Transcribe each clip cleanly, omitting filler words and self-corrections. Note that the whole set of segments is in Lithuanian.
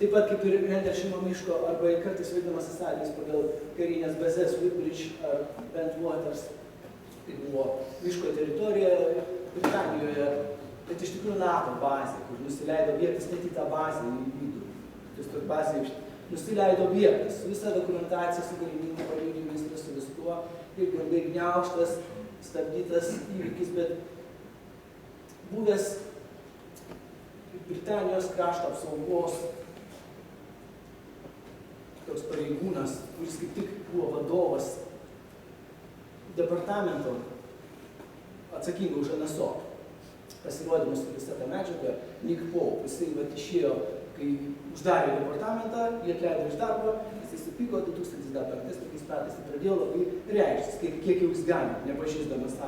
Taip pat kaip ir Renderšimo miško arba kartais vadinamas atvejis pagal karinės bazės Woodbridge ar Bentwaters. Tai buvo miško teritorija Britanijoje, bet iš tikrųjų NATO bazė, kur nusileido objektas net į tą bazę į vidų. Tiesiog bazė nusileido objektas su visa dokumentacija, su galimybių paliudijimais, su viskuo, ir labai gniaužtas, stabdytas įvykis, bet buvęs Britanijos krašto apsaugos toks pareigūnas, kuris kaip tik buvo vadovas departamento atsakingo už NSO pasirodymus ir visą tą medžiagą, Nick Pope, jisai išėjo, kai uždarė departamentą, jie atleido iš darbo, jisai supyko 2005 metais ir pradėjo labai reikštis, kiek jau jis gali, nepažįsdamas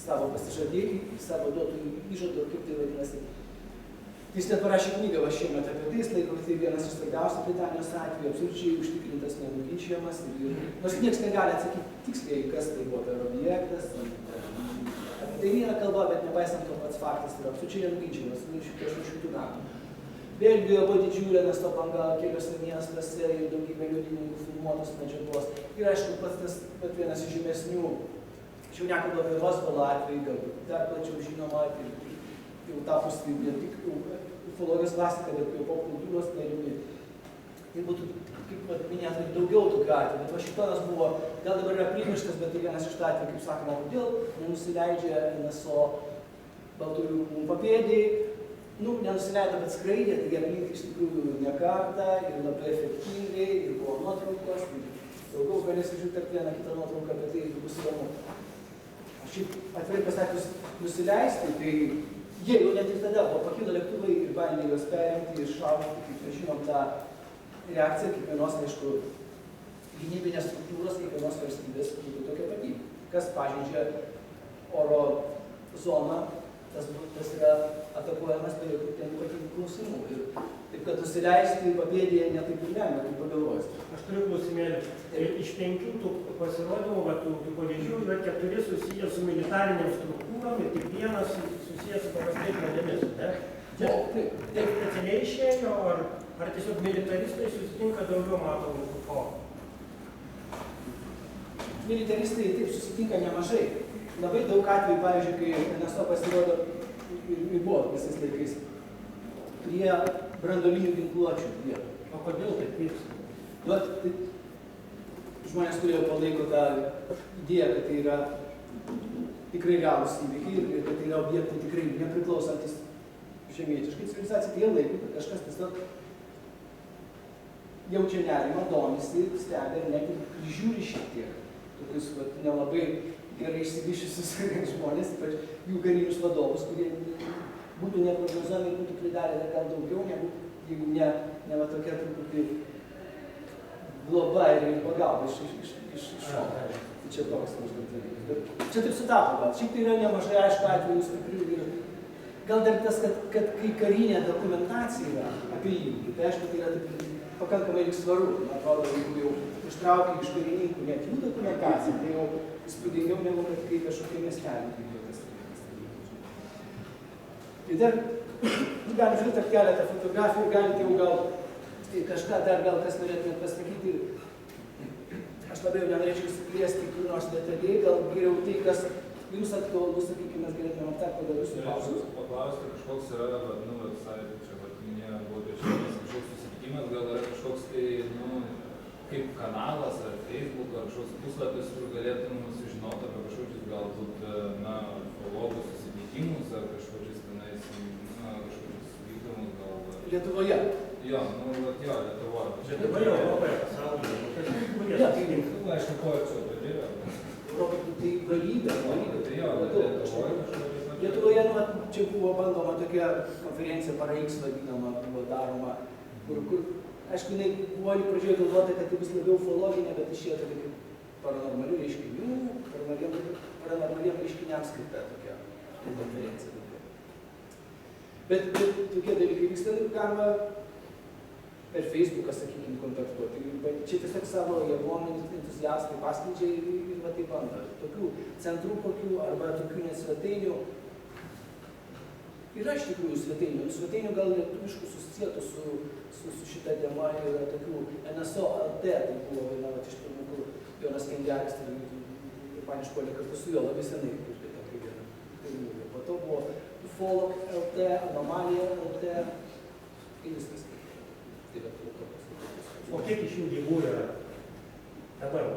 savo pasižadėjį, savo duotų įžadų, kaip tai vadinasi. Jis net parašė knygą va šiemet apie tai, jis laiko, tai vienas iš svarbiausių Britanijos atvejų, absoliučiai užtikrintas, nenuginčiamas. Nors niekas negali atsakyti tiksliai, kas tai buvo per objektas. Apie tai nėra kalba, bet nepaisant to pats faktas yra absoliučiai nenuginčiamas, prieš 100 metų. Belgijoje buvo didžiulė NSO banga keliose miestuose ir daugybė liudininkų filmuotos medžiagos. Ir aišku, pats vienas iš žymesnių, aš jau nekalbu apie Roswello atvejį, galbūt dar plačiau žinoma, jau tapusi ne tik ufologijos klasika, bet jau popkultūros dalimi. Tai būtų, kaip minėta, daugiau tokių atvejų, bet Vašingtonas buvo, gal dabar yra primirštas, bet tai vienas iš tų atvejų, kaip sakoma, kodėl nenusileidžia NSO baltųjų rūmų papėdėj, nenusileido, bet skraidė, tai aplink iš tikrųjų ne kartą ir labai efektyviai, ir buvo nuotraukos, daugiau galėsiu žiūrėti tarp vieną kitą nuotrauką, bet tai bus įdomu. Aš šiaip atvirai pasakius nusileisti, tai jie jau net ir tada buvo pakilo lėktuvai ir bandė juos perimti ir šaudyti, kaip mes žinom, tą reakciją kiekvienos, aišku, gynybinės struktūros, kiekvienos valstybės būtų tokia pati. Kas pažeidžia oro zoną, tas yra atakuojamas be jokių ten ypatingų klausimų. Taip, kad nusileisti papėdėje ne taip ir lengva, kaip pagalvojus. Aš turiu klausimėlį. Iš 5 tų pasirodymų, tų pavyzdžių, yra 4 susiję su militariniam struktūrom ir tik vienas susijęs su paprastais žmonėmis, ne? Taip specialiai išėjo, ar tiesiog militaristai susitinka daugiau matomų formų? Militaristai taip susitinka nemažai. Labai daug atvejų, pavyzdžiui, kai NSO pasirodo ir buvo visais laikais prie branduolinių ginkluočių vietų. O kodėl taip vyksta? Žmonės, kurie palaiko tą idėją, kad tai yra tikrai realūs įvykiai ir kad tai yra objektai tikrai nepriklausantis žemietiškai civilizacijai, tai jie laiko, kad kažkas tiesiog jaučia nerimą, domisi, stebi ir net ir žiūri šiek tiek. Tokius nelabai gerai išsivyščiusius žmonės, ypač jų karinius vadovus, kurie būtų neprognozuojami ir būtų pridarę gal daugiau, negu jeigu ne tokia truputį globa ir pagalba iš šono. Čia toks maždaug dalykas. Bet čia taip sutapo gal. Šiaip tai yra nemažai aišku atvejų stiprių ir gal dar tas, kad kai karinė dokumentacija yra apie įvykį, tai aišku, tai yra taip pakankamai lyg svaru. Man atrodo, jeigu jau ištraukia iš karininkų net jų dokumentaciją, tai jau įspūdingiau negu kad kai kažkokie miestelį įvyktas. Tai dar galim žiūrėti keletą fotografijų ir galite jau gal kažką dar gal kas norėtumėt pasakyti. Aš labai jau nenorėčiau įsiplėsti kur nors detaliai, gal geriau tai, kas jums aktualus, sakykime, mes galėtume aptarti pagal jūsų klausimus. Paklausti, kažkoks yra, čia minėjo, buvo prieš kažkoks susitikimas, gal yra kažkoks tai, kaip kanalas ar Facebook ar kažkoks puslapis, kur galėtum sužinoti apie kažkokius galbūt, ufologų susitikimus ar kažkokius tenais, kažkokius vykdomus gal... Lietuvoje? Jo, Lietuvoje. Lietuvoje, Europoje, pasaulyje. Aišku, ko čia yra? Tai galybė. Tai jo, Lietuvoje. Lietuvoje, čia buvo bandoma tokia konferencija Para-X vadinama, buvo daroma, kur, aišku, jinai buvo pradžioje galvota, kad tai bus labiau ufologinė, bet išėjo tokia kaip paranormalių reiškinių, paranormaliem reiškiniams skirta tokia konferencija. Bet tokie dalykai vyksta, galima per Facebooką, sakykime, kontaktuoti. Čia tiesiog savo jėgom entuziastai paskleidžia ir va taip bando. Tokių centrų kokių arba tokių net svetainių Yra iš tikrųjų svetainių. Svetainių gal lietuviškų susisietų su šita tema yra tokių NSO LT, tai buvo viena iš pirmų, kur Jonas Kendelis, tai paniškolė kartu su juo labai senai, kaip viena. Po to buvo Ufolog LT, Anomalija LT ir viskas. Tai yra tokios. O kiek iš jų gyvų yra dabar?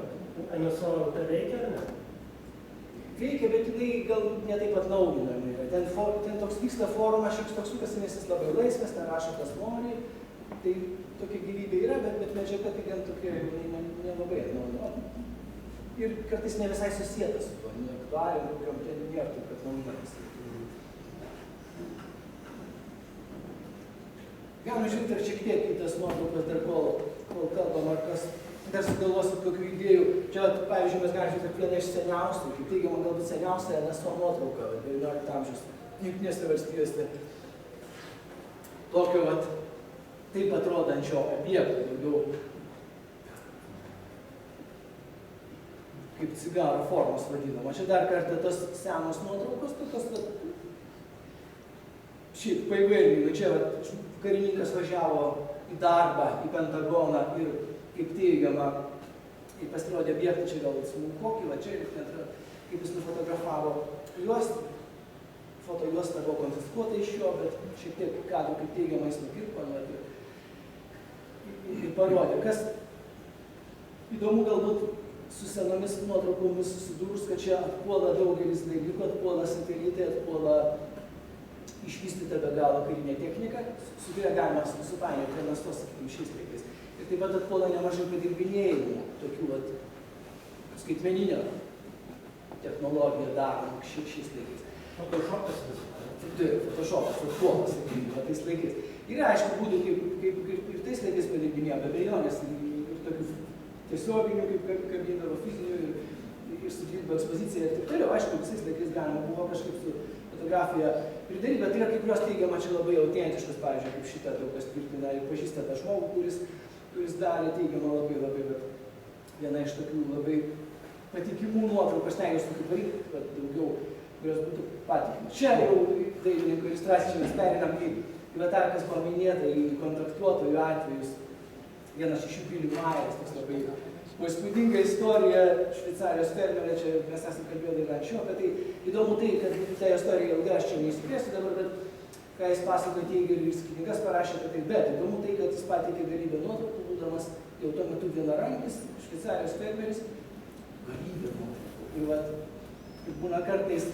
NSO LT veikia ar ne? Veikia, bet jinai gal ne taip atnaujinami. Ten toks vyksta forumas, šioks toks sukas, nes jis labai laisvas, ten rašo kas nori. Tai tokia gyvybė yra, bet medžiaga tai gan tokia nelabai atnaujinama. Ir kartais ne visai susijęta su tuo, neaktualiam, kokiam ten nėra taip atnaujinamas. Galima žiūrėti ar šiek tiek į tas nuotraukas dar kol kalbam, ar kas dar sugalvosim tokių idėjų. Čia, pavyzdžiui, mes galime žiūrėti viena iš seniausių, kaip teigiama, galbūt seniausia NSO nuotrauka 19 amžiaus Jungtinėse valstijose. Tokio, taip atrodančio objekto, daugiau kaip cigaro formos vadinama. Čia dar kartą tos senos nuotraukos, tokios, šiaip paįvairinimai. Čia karininkas važiavo į darbą, į Pentagoną ir kaip teigiama, kai pasirodė objektai, čia gal smulkokį, va čia ir net, kaip jis nufotografavo juostą. Fotojuosta buvo konfiskuota iš jo, bet šiek tiek kadrų, kaip teigiama, jis nukirpo ir parodė. Kas įdomu galbūt su senomis nuotraukomis susidūrus, kad čia atpuola daugelis dalykų, atpuola satelitai, atpuola išvystyta be galo karinė technika, su kuria galima supainioti NSO, sakykime, šiais laikais. Ir taip pat atpuola nemažai padirbinėjimų, tokių skaitmeninio technologiją daromų šiais laikais. Photoshopas visą. Taip, Photoshopas, atpuola, sakykime, tais laikais. Yra, aišku, būdų, kaip ir tais laikais padirbinėjo, be abejonės, ir tokių tiesioginių, kaip kabindavo fizinių, ir su dviguba ekspozicija ir taip toliau. Aišku, visais laikais galima buvo kažkaip su fotografija pridaryti, bet yra kai kurios teigiama čia labai autentiškas, pavyzdžiui, kaip šitą daug kas tvirtina ir pažįsta tą žmogų, kuris darė teigiamą labai, bet viena iš tokių labai patikimų nuotraukų, aš stengiuosi tokių daryti, bet daugiau, kurios būtų patikimas. Čia jau dailininko iliustracijų mes perinam į tą, kas buvo minėta, į kontaktuotojų atvejus. Vienas iš jų Billy Myers, toks labai įspūdinga istorija, Šveicarijos fermerė, čia mes esame kalbėję dar anksčiau, apie tai įdomu tai, kad tą istoriją ilgai aš čia neįsiplėsiu dabar, bet ką jis pasakoja teigia ir jis knygas parašė apie tai, bet įdomu tai, kad jis pateikė galybę nuotraukų, būdamas jau tuo metu vienarankis, Šveicarijos fermeris, galybę nuotraukų. Ir būna kartais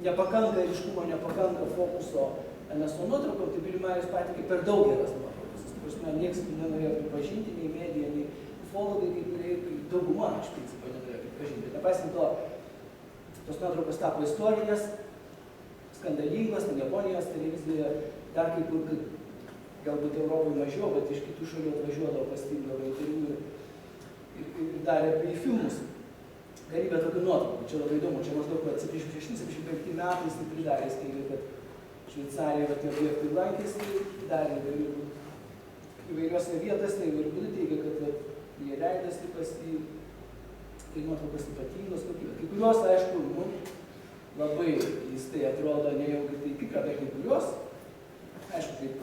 nepakanka ryškumo, nepakanka fokuso NSO nuotraukom, tai Billy Myers pateikė per daug geras nuotraukas. Niekas nenorėjo pripažinti, nei medija, nei ufologai, kai kurie, dauguma iš principo nenorėjo pripažinti. Bet nepaisant to, tos nuotraukos tapo istorinės, skandalingos, Japonijos televizijoje, dar kai kur, galbūt Europoje mažiau, bet iš kitų šalių atvažiuodavo, pastilydavo interviu ir darė apie jį filmus. Galybė tokių nuotraukų, čia labai įdomu, čia maždaug 76-75 metais jis pridarė, jis teigia, kad Šveicarijoje tie objektai lankėsi, darė įvairiose vietose, įvairių būdų teigia, kad jie leidėsi pas jį, tai nuotraukos ypatingos kokybės. Kai kurios, aišku, labai jis tai atrodo nejaugi tai tikra, bet kai kurios, aišku, taip,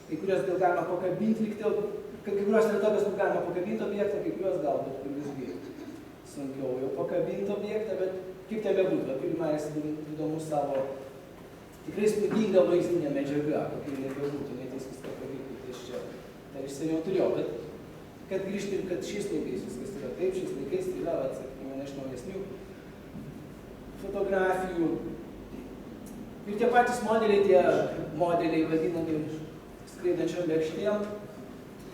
kai kurios gal galima pakabinti, kai kurios yra tokios, kur galima pakabinti objektą, kai kurios galbūt, kur visgi sunkiau jau pakabinti objektą, bet kaip tai bebūtų, Billy Myers įdomus savo tikrai spūdinga vaizdinė medžiaga, kokia jinai bebūtų, netais viską pavyko, tai aš čia dar iš seniau turėjau, bet kad grįžti ir kad šiais laikais viskas yra taip, šiais laikais tai yra, sakykime, viena iš naujesnių fotografijų. Ir tie patys modeliai vadinami skraidančiom lėkštėm,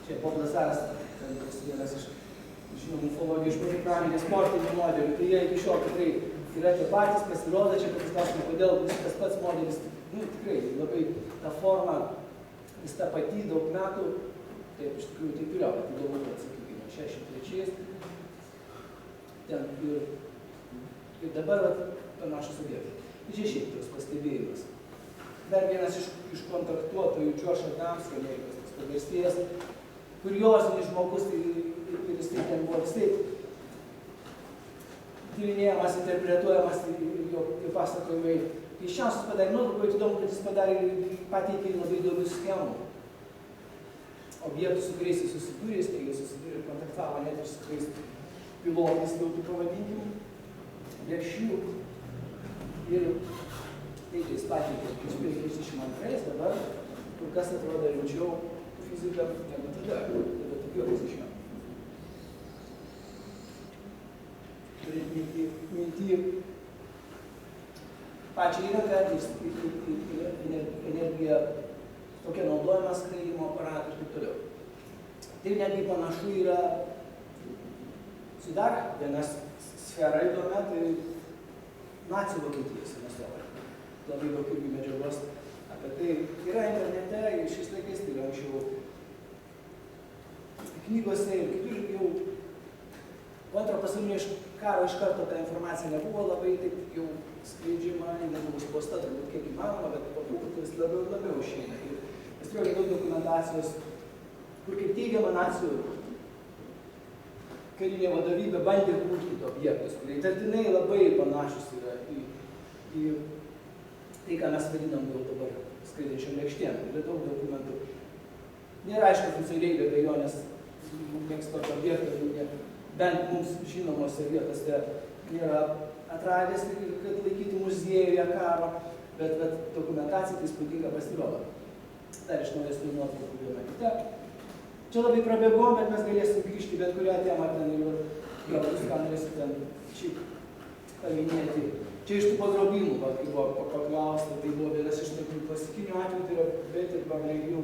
čia Bob Lazaras, vienas iš žinomų ufologijos žmonių pramonės sportinių modelių, tai jie iki šiol tikrai yra tie patys, pasirodo čia, kad klausimai, kodėl tas pats modelis, tikrai labai ta forma, vis ta pati daug metų, taip iš tikrųjų taip yra, bet įdomu, kad sakykime, 63 ten ir dabar panašus objektai. Tai čia šiaip toks pastebėjimas. Dar vienas iš kontaktuotojų, Josh Adams, Amerikos pagarstėjas, kuriozinis žmogus, ir jis tai ten buvo visai tyrinėjamas, interpretuojamas ir jo pasakojimai keisčiausias padarė nuotrauką, įdomu, kad jis pateikė labai įdomių schemų. Objektų, su kuriais jis susidūrė, susidūrė, kontaktavo net ir su tais pilotais, daugiau pavadinimų, lėšių. Ir tai jis pateikė 1952, dabar kur kas atrodo rimčiau fiziką negu tada, tada tokiu išėjo. Turint minty pačią įrangą, energiją, tokia naudojama skraidimo aparatų ir taip toliau. Tai netgi panašu yra su dar viena sfera įdomia, tai nacių Vokietijos nesovai. Labai daug irgi medžiagos apie tai yra internete ir šiais laikais, tai yra anksčiau knygose ir kitur jau po antro pasaulinio karo iš karto ta informacija nebuvo labai taip jau skleidžiama, nebuvo sposta turbūt kiek įmanoma, bet po truputį vis labiau išeina. Ir mes turėjome daug dokumentacijos, kur kaip teigiama nacių karinė vadovybė bandė kurti objektus, kurie įtartinai labai panašus yra į tai, ką mes vadinam jau dabar skraidančiom lėkštėm. Yra daug dokumentų. Nėra aišku oficialiai be abejonės, nieks tokio objekto, bent mums žinomose vietose nėra atradęs, kad laikytų muziejuje karo, bet dokumentacija tai įspūdinga pasirodo. Dar iš naujesnių nuotraukų viena kita. Čia labai prabėgom, bet mes galėsim grįžti bet kurią temą ten ir galbūt ką norėsim ten šiaip paminėti. Čia iš tų pagrobimų, kai buvo paklausta, tai buvo vienas iš tokių klasikinių atvejų, tai yra Betė Bagregių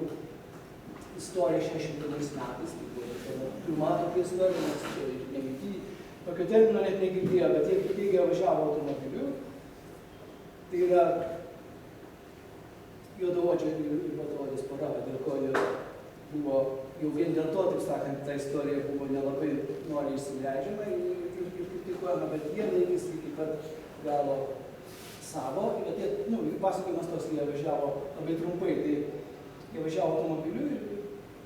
istorija 62 metais, tai buvo pirma tokia istorija, nes čia ir nemitį, tokio termino net negirdėjo, bet jie teigia važiavo automobiliu, tai yra juodaodžio ir juodaodės pora, dėl ko buvo, jau vien dėl to, taip sakant, ta istorija buvo nelabai noriai įsileidžiama ir kritikuojama, bet jie laikys iki pat galo savo, bet jie, pasakojimas tos, jie važiavo labai trumpai, tai jie važiavo automobiliu ir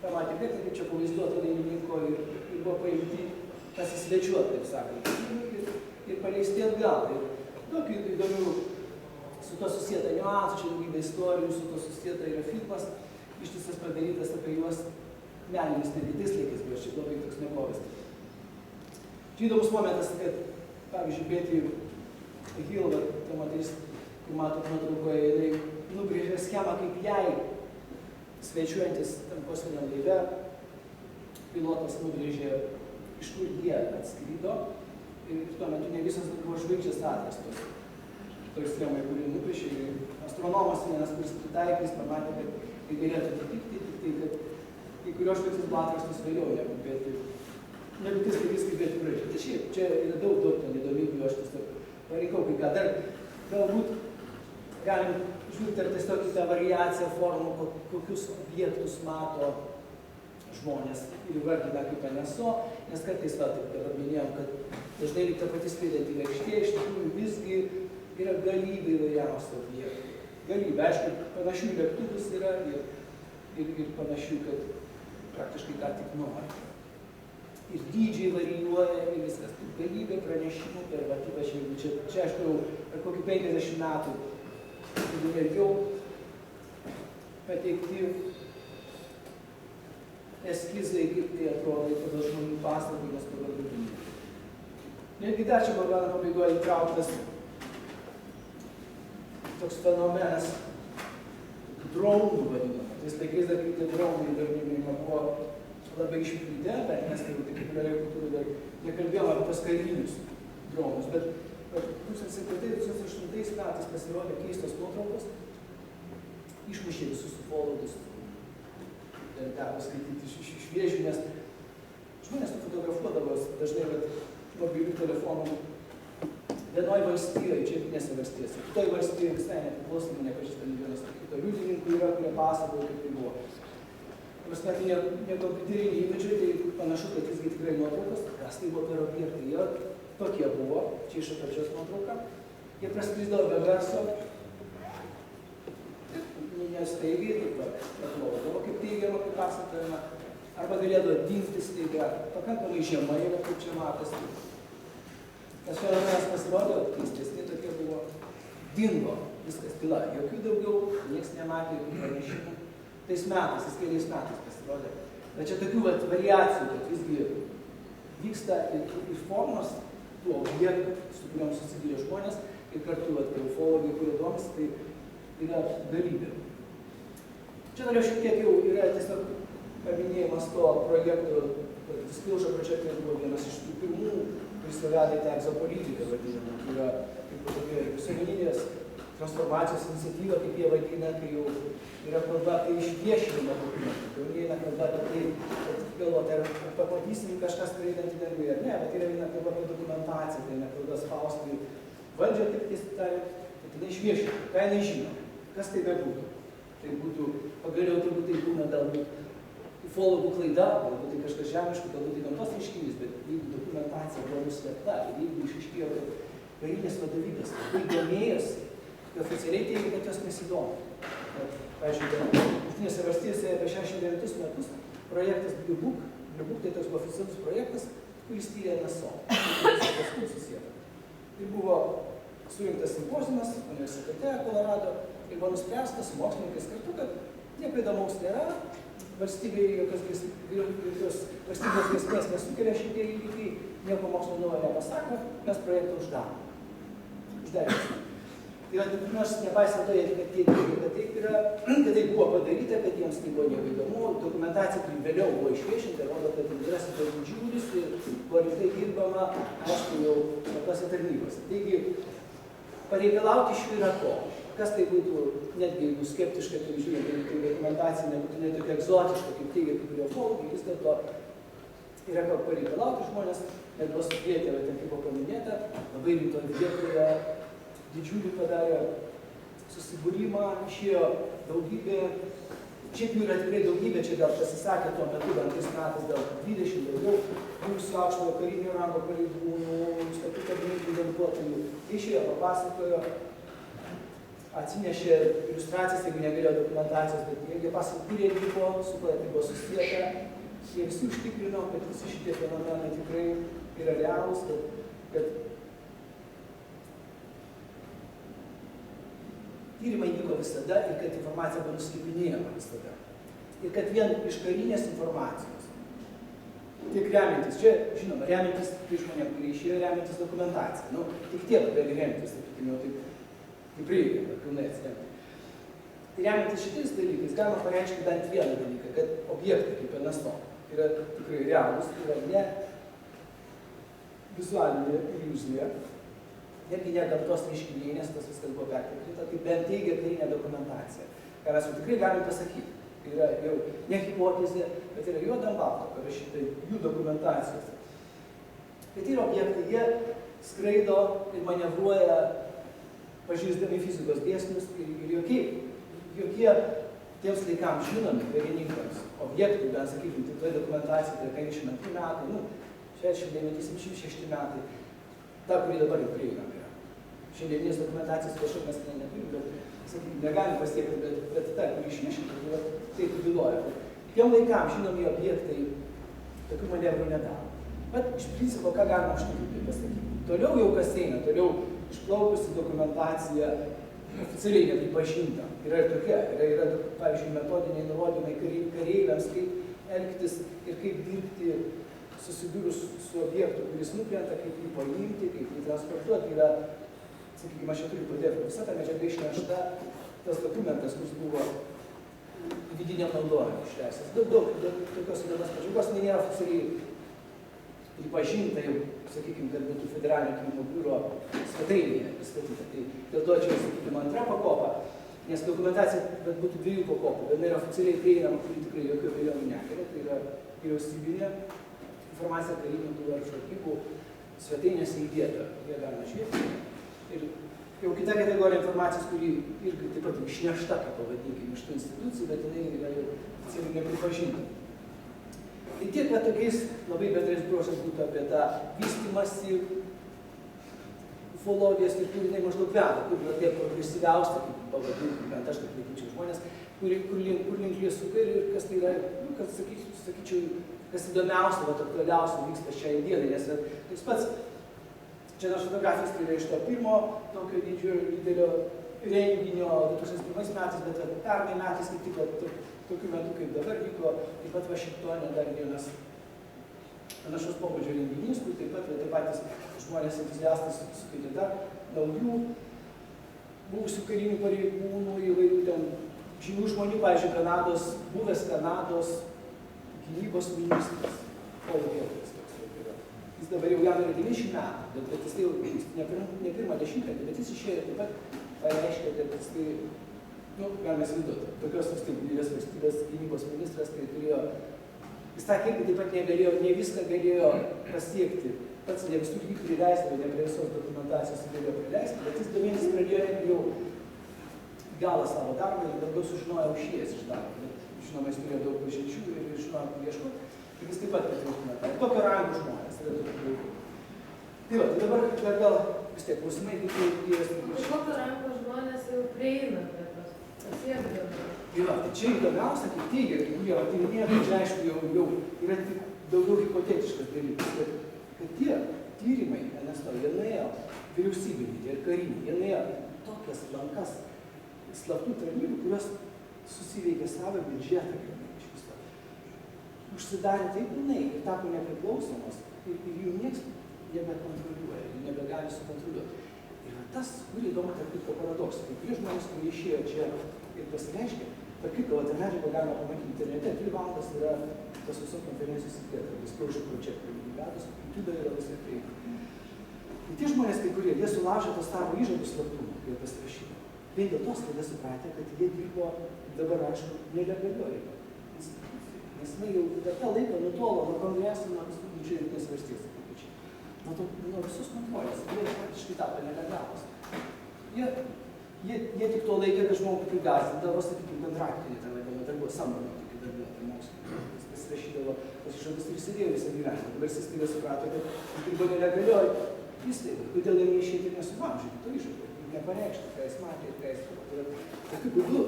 pamatė objektą, kaip čia pavaizduota dainininko ir buvo paimti pasisvečiuoti, taip sakant, ir paleisti atgal. Ir daug įdomių su to susieta niuansų, čia daugybė istorijų, su to susieta yra filmas, ištisas padarytas apie juos meninis, netgi tais laikais, bet šiaip labai toks nekovas. Čia įdomus momentas, kad, pavyzdžiui, Betty Hill, ta moteris, kur matot nuotraukoje, jinai nubrėžė schemą, kaip jai svečiuojantis tam kosminiam laive, pilotas nubrėžė, iš kur jie atskrido ir tuo metu ne visas buvo žvaigždės atrastos. Toj schemai, kurį nupiešė, astronomas vienas, kuris pritaikys, pamatė, kad tai galėtų atitikti, tik tai, kad kai kurios žvaigždės buvo atrastos vėliau, negu tais laikais, kaip Betty Brahe. Tai šiaip, čia yra daug ten įdomybių, aš tiesiog parinkau kai ką dar. Galbūt galim žvilgti tiesiog į tą variaciją formų, kokius objektus mato žmonės ir įvardina kaip NSO, nes kartais, taip dabar minėjom, kad dažnai lyg ta pati skraidanti lėkštė, iš tikrųjų visgi yra galybė įvairiausių objektų. Galybė, aišku, panašių lėktuvus yra ir panašių, kad praktiškai ką tik nori. Ir dydžiai varijuoja ir viskas. Galybė pranešimų per ypač jeigu čia aišku, per kokį 50 metų, jeigu ilgiau pateikti eskizai, kaip tai atrodo pagal žmonių pasakojimus, pagal liudijimą. Netgi dar čia programos pabaigoje įtrauktas toks fenomenas dronų vadinama. Tais laikais dar tie dronai dar buvo labai išplitę, bet mes taip populiariai kultūrai dar nekalbėjome apie tos karinius dronus. Bet 2007-2008 metais pasirodė keistos nuotraukos, išmušė visus ufologus. Ir teko skaityti iš vėžių, nes žmonės nufotografuodavo dažnai mobilių telefonų vienoj valstijoje, čia Jungtinėse valstijose, kitoj valstijoje visai nepriklausomai nepažįstami vienas ar kito liudininkų yra, kurie pasakojo, kaip tai buvo. Tai ne kompiuteriniai įmedžiai, tai panašu, kad visgi tikrai nuotraukos, kas tai buvo per objektai, jie tokie buvo, čia iš apačios nuotrauka, jie praskrisdavo be garso, nestaigiai, taip pat praplodavo, kaip teigiama, kaip pasakojama, arba galėdavo dingti staiga, pakankamai žemai, kaip čia matosi. Tas fenomenas pasirodė, keistesni tokie buvo, dingo. viskas tyla. Jokių daugiau, nieks nematė, jokių pranešimų. Tais metais, keliais metais pasirodė. Bet čia tokių variacijų, kad visgi vyksta ir formos tų objektų, su kuriuom susidūrė žmonės, ir kartu ufologai, kurie domisi, tai yra galybė. Čia norėjau šiek tiek jau yra tiesiog paminėjimas to projekto, Disclosure Project buvo vienas iš tų pirmų, kuris vedė tą egzopolitiką vadinamą, tai yra kaip tokia visuomeninės transformacijos iniciatyva, kaip jie vadina, kai jau yra kalba apie išviešinimą dokumentų. Jau neina kalba apie tai, kad galvoti, ar pamatysim kažką skraidantį danguje ar ne, bet yra viena kalba apie dokumentaciją, tai ne kalba spausti valdžią, taip tiesiog tariant, kad jinai išviešintų, ką jinai žino, kas tai bebūtų. Tai būtų, pagaliau turbūt tai būna galbūt ufologų klaida, galbūt tai kažkas žemiškų, galbūt tai gamtos reiškinys, bet jeigu dokumentacija buvo nuslėpta ir jeigu išaiškėjo, kad karinės vadovybės labai domėjosi, tai oficialiai teigia, kad jos nesidomi. Pavyzdžiui, Jungtinėse valstijose apie 69 metus projektas Blue Book, tai toks oficialus projektas, kuris tyrė NSO. Tai buvo surinktas simpoziumas universitete Kolorado ir buvo nuspręsta su mokslininkais kartu, kad nieko įdomaus nėra, valstybėje jokios valstybės grėsmės nesukelia šitie įvykiai, nieko mokslo naujo nepasako, mes projektą uždarėme. Tai nors nepaisant to, kad jie teigia, kad taip yra, kad tai buvo padaryta, kad jiems tai buvo nieko įdomu, dokumentacija, kuri vėliau buvo išviešinta, rodo, kad interesas buvo didžiulis ir buvo rimtai dirbama, aišku, jau tose tarnybose. Taigi, pareikalauti iš jų yra ko. Kas tai būtų, netgi jeigu skeptiškai, tai žiūrint, tai dokumentacija nebūtinai tokia egzotiška, kaip teigia kai kurie ufologai, vis dėlto yra ko pareikalauti žmonės, net buvo sukvietę, bet kaip buvo paminėta, labai rimtoje vietoje didžiulį padarė susibūrimą, išėjo daugybė, šiaip jų yra tikrai daugybė, čia gal pasisakė tuo metu, gal 3 metais, gal 20 daugiau, buvusių aukštojo karinio rango pareigūnų, tokių tarnybų darbuotojų, išėjo, papasakojo, atsinešė iliustracijas, jeigu negalėjo dokumentacijos, bet jie pasakė, kurie vyko, su kuo tai buvo susijęta, jie visi užtikrino, kad visi šitie fenomenai tikrai yra realūs, kad tyrimai vyko visada ir kad informacija buvo nuslėpinėjama visada. Ir kad vien iš karinės informacijos, tik remiantis, čia, žinoma, remiantis tai žmonėm, kurie išėjo remiantis dokumentaciją, nu, tik tiek gali remtis, sakykime, jau taip reikia, pilnai atsiremti. Tai remiantis šitais dalykais galima pareikšti bent vieną dalyką, kad objektai kaip NSO yra tikrai realūs, yra ne vizualinė iliuzija, netgi ne gamtos reiškiniai, nes tas viskas buvo pertikrinta, tai bent teigia karinė dokumentacija. Ką mes jau tikrai galim pasakyti. Tai yra jau ne hipotezė, bet yra juoda ant balto parašyta jų dokumentacijos. Tai yra objektai, jie skraido ir manevruoja pažįstami fizikos dėsnius ir jokie tiems laikams žinomi karininkams objektai, bent sakykime, tik toje dokumentacijoje, tai 52 metai, 69-76 metai, ta, kuri dabar jau prieinama yra. Šiandieninės dokumentacijos kažkaip mes neturim, bet, sakykime, negalim pasiekti, bet ta, kuri išviešinta, tai taip byloja. Tiem laikams žinomi objektai tokių manevrų nedaro. Bet iš principo, ką galima užtikrinti pasakyti. Toliau jau kas eina, toliau išplaukusi dokumentacija oficialiai nepripažinta. Yra ir tokia, yra pavyzdžiui, metodiniai nurodymai kareiviams, kaip elgtis ir kaip dirbti susidūrus su objektu, kuris nukrenta, kaip jį paimti, kaip jį transportuoti. Yra, sakykime, aš čia turiu PDF, visa ta medžiaga išnešta, tas dokumentas, kuris buvo vidiniam naudojimui išleistas. Daug tokios įdomios medžiagos, nėra oficialiai pripažinta jau, sakykime, kad būtų Federalinio tyrimų biuro svetainėje pristatyta. Tai dėl to čia, sakykime, antra pakopa, nes dokumentacija būtų 2 pakopų. Viena yra oficialiai prieinama, kuri tikrai jokių abejonių nekelia, tai yra vyriausybinė informacija karinių biurų ar žvalgybų svetainėse įdėta. Jie galima žiūrėti. Ir jau kita kategorija informacijos, kuri irgi taip pat išnešta, kaip pavadinkime, iš tų institucijų, bet jinai yra jau oficialiai nepripažinta. Tai tiek, kad tokiais labai bendrais bruožais būtų apie tą vystymąsi ufologijos ir kur jinai maždaug veda, kur yra tie progresyviausia, kaip pavadinkime, bent aš kaip laikyčiau žmonės, kur link jie suka ir kas tai yra, kad sakyčiau, kas įdomiausia, aktualiausia vyksta šiai dienai, nes tas pats, čia nors fotografijos tai yra iš to pirmo tokio didžio didelio renginio 2001 metais, bet pernai metais, kaip tik tokiu metu, kaip dabar vyko, taip pat Vašingtone dar vienas panašaus pobūdžio renginys, kur taip pat patys žmonės entuziastai sukvietė dar naujų buvusių karinių pareigūnų, įvairių ten žymių žmonių, pavyzdžiui, buvęs Kanados gynybos ministras, jis dabar jau jam yra 90 metų, bet jis jau ne pirmą dešimtmetį, bet jis išėjo taip pat pareiškė, kad jis tai, galime įsivaizduoti, tokios didelės valstybės gynybos ministras, tai turėjo, jis sakė, kad taip pat negalėjo, ne viską galėjo pasiekti, pats ne visų lygų prileisti, ne prie visos dokumentacijos galėjo prileisti, bet jis domėtis pradėjo jau galą savo darbą ir daugiau sužinojo išėjęs iš darbo. Žinoma, jis turėjo daug pažinčių ir žinojo, kur ieškoti. Ir jis taip pat patvirtina. Tai tokio rango žmonės yra tokių daugų. Tai va, tai dabar gal vis tiek klausimai būtų įvės. Kokio rango žmonės jau prieina prie tos pasiekdami? Tai va, tai čia įdomiausia, kaip teigia, kai kurie tyrinėja, tai čia aišku jau yra tik daugiau hipotetiškas dalykas, kad tie tyrimai, NSO, jie nuėjo vyriausybiniai ir kariniai, jie nuėjo tokias lankas slaptų tarnybų, kurios susiveikė savo biudžetą iš viso. Užsidarė taip pilnai ir tapo nepriklausomos ir jų nieks nebekontroliuoja, jų nebegali sukontroliuoti. Ir tas, kurį įdomu, tarp kitko paradoksą. Kai kurie žmonės, kurie išėjo čia ir pasireiškė, tarp kitko, tą medžiagą galima pamatyti internete, 3 valandas yra tas visos konferencijos įdėta, Disclosure Project, įvedus, YouTube yra visai prieinama. Ir tie žmonės, kai kurie, jie sulaužė tos savo įžadų slaptumą, kai jie pasirašydavo. Vien dėl tos, kad jie supratė, kad jie dirbo dabar, aišku, nelegalioj institucijai. Nes jau per tą laiką nutolo nuo kongreso, nuo visų didžiųjų Jungtinės valstijos, nuo visos kontrolės, jie praktiškai tapo nelegalūs. Jie tik to laikė, kad žmogų prigąsdindavo, sakykime, kontraktinį, ten vadinamą, dar buvo samdomą tokį darbuotoją mokslinį. Jis pasirašydavo pasižadus ir įsidėjo visą gyvenimą. Dabar jis staiga suprato, kad jis dirbo nelegalioj įstaigai. Kodėl jie neišėti ir nesulaužyti to įžadų? Nepareikšti, ką jis matė ir ką jis pamatė. Tokiu būdu,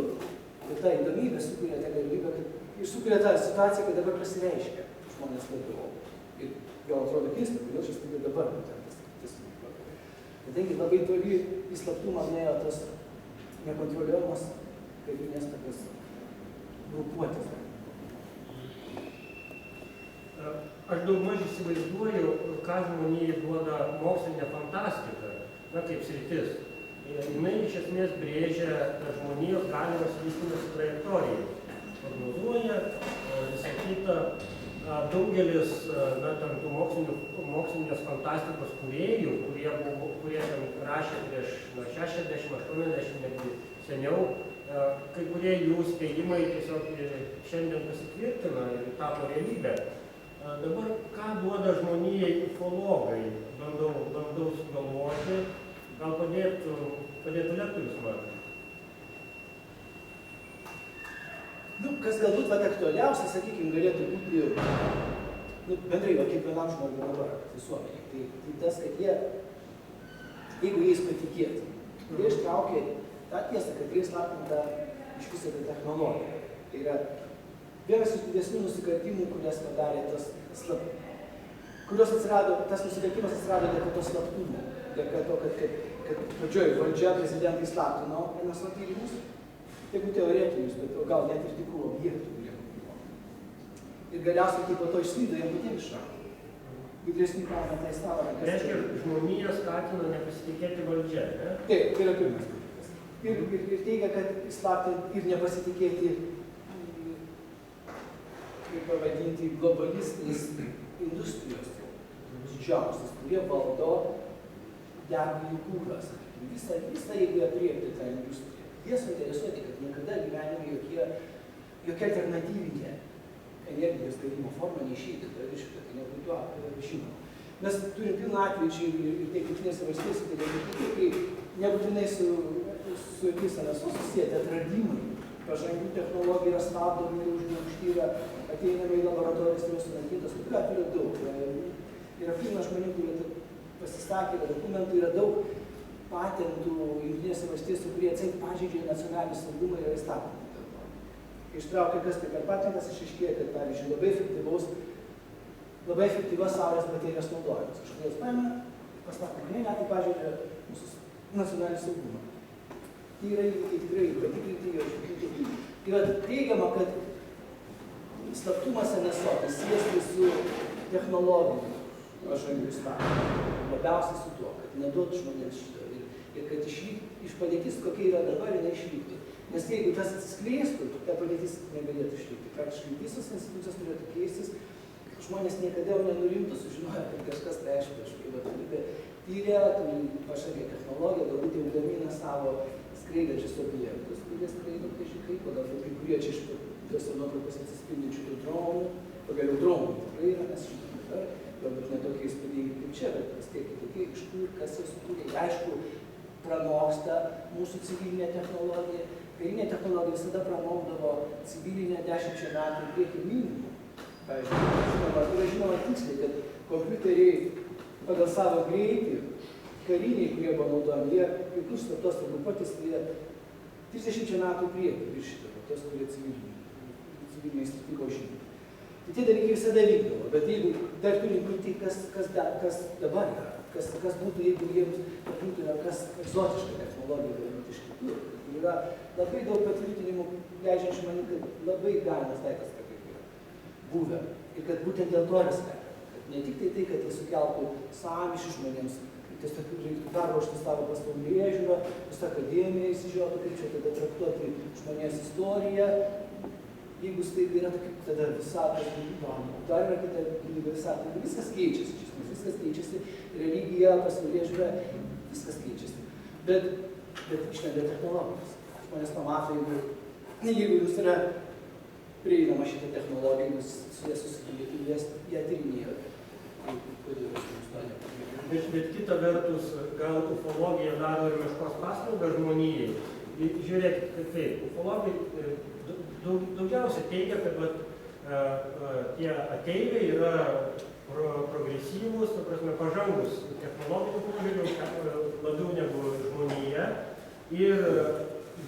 kad ta įdomybė sukuria tą galimybę, ir sukuria tą situaciją, kad dabar prasireiškia žmonės labiau. Ir gal atrodo keista, kodėl šis tik dabar tas vyko. Kadangi labai toli į slaptumą nuėjo tas nekontroliuojamas karinės tokios grupuotės. Aš daugmaž įsivaizduoju, ką žmonijai duoda mokslinė fantastika, kaip sritis. Jinai iš esmės brėžia žmonijos galimas vystymas trajektoriją. Prognozuoja, visą kitą. Daugelis tų mokslinės fantastikos kūrėjų, kurie rašė prieš 60-80 netgi seniau, kai kurie jų spėjimai tiesiog šiandien pasitvirtina ir tapo realybę. Dabar ką duoda žmonijai ufologai? Bandau sugalvoti. Gal padėtų lektorius man? Kas galbūt aktualiausia, sakykime, galėtų būti bendrai kiekvienam žmogui dabar visuomenė. Tai tas, kad jeigu jais patikėti, jie ištraukė tą tiesą, kad jie slaptinta iš viso tą technologiją. Tai yra vienas iš didesnių nusikaltimų, kurias padarė tas nusikaltimas atsirado dėl to slaptumo. Dėl to, kad pradžioj valdžia prezidentai slaptino NSO tyrimus, jeigu teoretinius, bet gal net ir tikrų objektų, kurie buvo. Ir galiausiai tai po to išslydo jam patiems išrauti. Gudresni parlamentai stavo. Reiškia, žmonija skatina nepasitikėti valdžia, ne? Taip, tai yra pirmas dalykas. Ir teigia, kad slaptinti ir nepasitikėti, kaip pavadinti, globalistinės industrijos didžiausias, kurie valdo degųjų kūras. Visą jeigu apriepti tą industriją. Jie suinteresuoti, kad niekada gyvenime jokia alternatyvinė energijos gavimo forma neišeitų, tai nebūtų žinoma. Mes turim pilną atvejį čia ir tiek Jungtinėse valstijose, kai nebūtinai su jokiais NSO susijęti atradimai, pažangių technologijų yra stabdomi ir užgniaužti, ateiname į laboratorijas ir sunaikintos, tokių atvejų daug. Yra pilna žmonių, kurie pasisakė, dokumentų yra daug patentų Jungtinėse valstijose, kurie atseit pažeidžia nacionalinį saugumą ir įstatymą. Ištraukia kas tai per patentas, išaiškėja, kad pavyzdžiui labai efektyvios saulės baterijos naudojimas. Kažkodėl paėmė, pastatė, tai pažeidžia mūsų nacionalinį saugumą. Tai yra įvykiai tikrai patikrinti, jo ištikrinti. Tai va teigiama, kad slaptumas NSO susijęs su technologiniu pažangiu įstatymu. Labiausiai su tuo, kad neduotų žmonėms šito. Ir kad iš padėtis, kokia yra dabar, jinai išliktų. Nes jeigu tas atsiskleistų, ta padėtis negalėtų išlikti. Praktiškai visos institucijos turėtų keistis. Žmonės niekada jau nenurimtų sužinoję, kad kažkas tai aišku, kažkokia vadovybė tyrė, turi pažangę technologiją, galbūt jau gamina savo skraidančius objektus, kurie skraido kažkai, pagal kai kurie čia iš tose nuotraukos atsispindinčių tų dronų, pagaliau dronų tikrai yra, mes žinome dabar, galbūt ne tokie įspūdingi kaip čia, bet vis tiek kitokie, iš kur, kas jau sukūrė. Aišku, pranoksta mūsų civilinė technologija. Karinė technologija visada pranokdavo civilinę 10 metų į priekį minimum. Pavyzdžiui, žinoma tiksliai, kad kompiuteriai pagal savo greitį, kariniai, kurie buvo naudojami, jie kai kur slaptos grupuotės, jie 30 metų priekį viršydavo, tos, kurie civiliniai srity buvo žinomi. Tai tie dalykai visada vykdavo, bet jeigu dar turim kurti, kas dabar yra, kas būtų, jeigu jiems būtų kas egzotiška technologija galbūt iš kitur. Yra labai daug patvirtinimų, leidžiančių manyti, kad labai galimas daiktas, kad taip yra buvę. Ir kad būtent dėl to yra skelbiama. Kad ne tik tai, kad jie sukeltų sąmyšį žmonėms, tiesiog reiktų perruošti savo pasaulėžiūrą, visą akademiją įsižiūrėtų, kaip čia tada traktuoti žmonės istoriją. Jeigu staiga yra tokia, tada visatos, dar yra kita visata, viskas keičiasi, viskas keičiasi, religija, pasaulėžiūra, viskas keičiasi. Bet išlenda technologijos. Žmonės pamato, jeigu jums yra prieinama šitą technologiją, jūs su ją susitikėtumės, ją tyrinėjote. Bet kita vertus, gal ufologija daro ir meškos paslaugą žmonijai. Žiūrėkit, kad taip, ufologai daugiausia teigia, kad tie ateiviai yra progresyvūs, pažangus technologinių požiūrių, labiau negu žmonija. Ir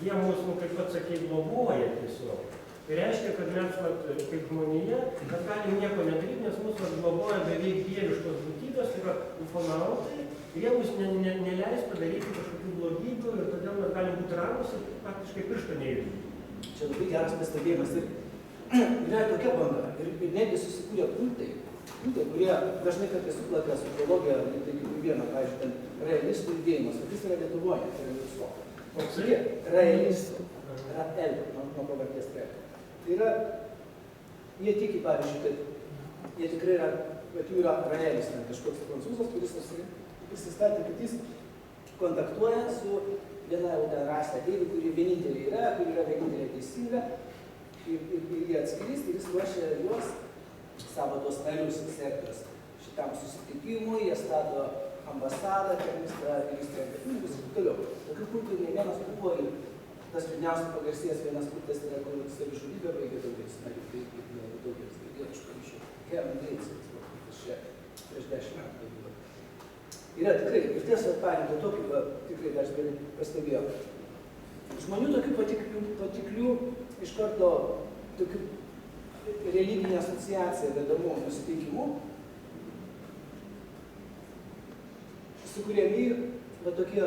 jie mūsų, kaip pats sakė, globoja tiesiog. Tai reiškia, kad mes, kaip žmonija, mes galim nieko nedaryti, nes mūsų globoja beveik dieviškos būtybės, tai yra ufonautai, ir jie mus neleis padaryti kažkokių blogybių, ir todėl mes galim būti ramus ir praktiškai piršto neįjudinti. Čia labai geras pastebėjimas. Yra tokia banga, ir netgi susikūrė kultai, kurie dažnai kartais suplaka su ufologija, tai kaip vieną, pavyzdžiui, ten realistų judėjimas, o jis yra Lietuvoje, tai yra viso. Kurie realistų, Rael, nuo pavardės Rael. Tai yra, jie tiki, pavyzdžiui, kad jie tikrai yra, bet jų yra Raelis, kažkoks prancūzas, kuris prisistatė, kad jis kontaktuoja su viena jau ten rasė ateivių, kuri vienintelė yra, kuri yra vienintelė teisinga, ir jie atskris, ir jis ruošia juos, savo tos narius sektorius šitam susitikimui, jie stato ambasadą, ministrą ir taip toliau. Tokių kultų ne vienas buvo, ir tas liūdniausiai pagarsėjęs vienas kultas yra, kur savižudybę baigė daugelis narių, kaip daugelis girdėjo iš pavyzdžių. Kevin Gates, čia prieš 10 metų buvo. Yra tikrai, ir tiesą parinti tokių, tikrai dar pastebėjau. Žmonių tokių patiklių iš karto tokių religinė asociacija vedamų nusiteikimų sukūrėmi va tokie,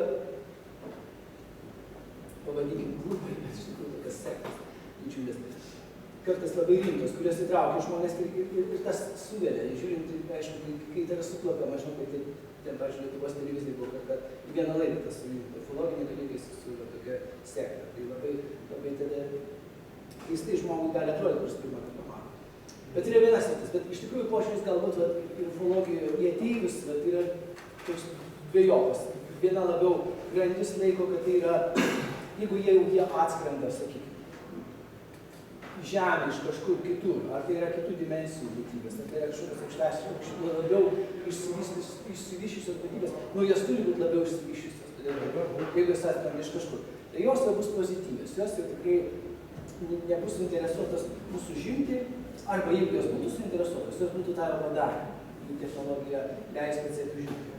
pavadinim, grupai, bet iš tikrųjų tokias sektas, didžiulės, kartais labai rimtos, kurios įtraukia žmonės ir tas suvelia, žiūrint, aišku, kai tai yra suplakama, žinau, kad ten, pavyzdžiui, Lietuvos televizijai buvo, kad į vieną laidą tas sujungta, ufologiniai dalykai su tokia sekta, tai labai tada keistai žmogui gali atrodyti, kuris pirmą kartą mato. Bet yra vienas sritis, bet iš tikrųjų požiūris galbūt ir ufologijoje į ateivius yra toks dvejopas. Viena labiau grandis laiko, kad tai yra, jeigu jie atskrenda, sakykime, žemė iš kažkur kitur, ar tai yra kitų dimensijų būtybės, ar tai yra kažkokios aukštesnės, labiau išsivyščiusios būtybės, jas turi būti labiau išsivyščiusios, jeigu jas atskrenda iš kažkur. Tai jos bus pozityvės, jos jau tikrai nebus suinteresuotas mūsų žimti, arba jeigu jos būtų suinteresuotas, jos būtų tą padarę. Jų technologija leis specialių žimti.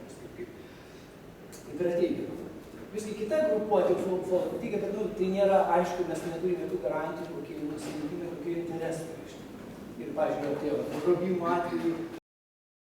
Kaip yra teigiama. Visgi kita grupuotė ufologų teigia, kad tai nėra aišku, mes neturime jokių garantijų, kokie jų nusiteikimai, kokie interesai. Ir, pavyzdžiui, tie grobimo atveju